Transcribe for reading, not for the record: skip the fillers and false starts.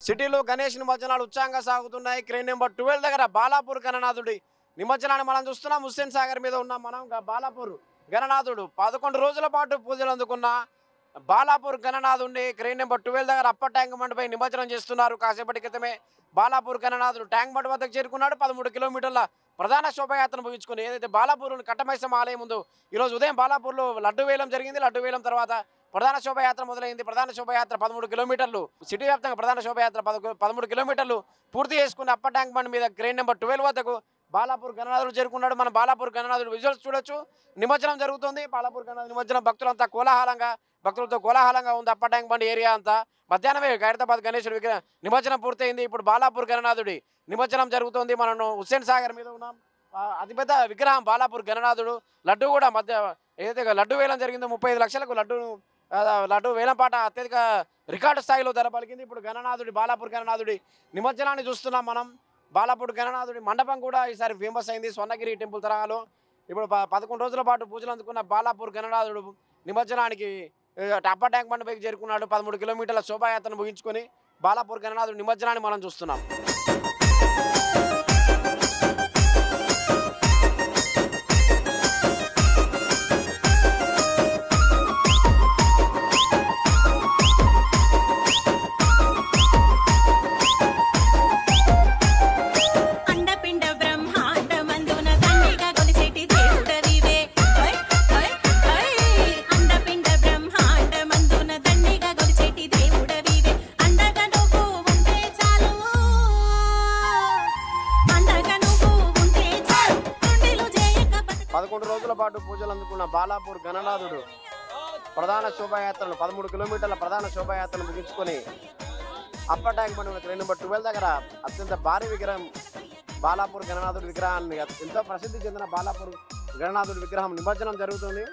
సిటీలో గణేష్ నిమజ్జనాలు ఉత్సాహంగా సాగుతున్నాయి. క్రేన్ నెంబర్ 12 దగ్గర బాలాపూర్ గణనాథుడి నిమజ్జనాన్ని మనం చూస్తున్నాం. హుస్సేన్ సాగర్ మీద ఉన్నాం మనం. బాలాపూర్ గణనాథుడు 11 రోజుల పాటు పూజలు అందుకున్న బాలాపూర్ గణనాథుడిని క్రేన్ నెంబర్ 12 దగ్గర అప్పర్ ట్యాంక్ బండ్పై నిమజ్జనం చేస్తున్నారు. కాసేపటి క్రితమే బాలాపూర్ గణనాథుడు ట్యాంక్ బండ్ వద్దకు చేరుకున్నాడు. 13 కిలోమీటర్ల ప్రధాన శోభయాత్రను ముగించుకుని ఏదైతే బాలాపూర్ కట్టమైసమ్మ ఆలయం ముందు ఈరోజు ఉదయం బాలాపూర్లో లడ్డు వేలం జరిగింది. లడ్డు వేలం తర్వాత ప్రధాన శోభయాత్ర మొదలైంది. ప్రధాన శోభయాత్ర 13 కిలోమీటర్లు, సిటీ వ్యాప్తంగా ప్రధాన శోభయాత్ర 13 కిలోమీటర్లు పూర్తి చేసుకుని అప్పర్ ట్యాంక్ బండ్ మీద క్రేన్ నెంబర్ 12 వద్దకు బాలాపూర్ గణనాథుడు చేరుకున్నాడు. మనం బాలాపూర్ గణనాథుడు విజువల్స్ చూడొచ్చు. నిమజ్జనం జరుగుతుంది. బాలాపూర్ గణనాథుడు నిమజ్జనం భక్తులతో కోలాహలంగా ఉంది. అప్పర్ ట్యాంక్ బండ్ ఏరియా అంతా మధ్యాహ్నమే ఖైరతాబాద్ గణేశుడి విగ్రహం నిమజ్జనం పూర్తయింది. ఇప్పుడు బాలాపూర్ గణనాథుడి నిమజ్జనం జరుగుతుంది. మనం హుస్సేన్ సాగర్ మీద ఉన్నాం. అతిపెద్ద విగ్రహం బాలాపూర్ గణనాథుడు. లడ్డు కూడా ఏదైతే లడ్డు వేలం జరిగిందో 35 లక్షలకు లడ్డు వేలం పాట అత్యధిక రికార్డు స్థాయిలో ధర పలికింది. ఇప్పుడు బాలాపూర్ గణనాథుడి నిమజ్జనాన్ని చూస్తున్నాం మనం. బాలాపూర్ గణనాథుడి మండపం కూడా ఈసారి ఫేమస్ అయింది. స్వర్ణగిరి టెంపుల్ తరహాలో ఇప్పుడు 11 రోజుల పాటు పూజలు అందుకున్న బాలాపూర్ గణనాథుడు నిమజ్జనానికి అప్పర్ ట్యాంక్ బండ్ పైకి చేరుకున్నాడు. 13 కిలోమీటర్ల శోభాయాత్రను ముగించుకొని బాలాపూర్ గణనాథుడి నిమజ్జనాన్ని మనం చూస్తున్నాం. రోజుల పాటు పూజలు అందుకున్న బాలాపూర్ గణనాథుడు ప్రధాన శోభాయాత్రను 13 కిలోమీటర్ల ప్రధాన శోభాయాత్రను ముగించుకొని upper tank bund crane number 12 దగ్గర అత్యంత భారీ విగ్రహం బాలాపూర్ గణనాథుడి విగ్రహాన్ని ఎంతో ప్రసిద్ధి చెందిన బాలాపూర్ గణనాథుడి విగ్రహం నిమజ్జనం జరుగుతుంది.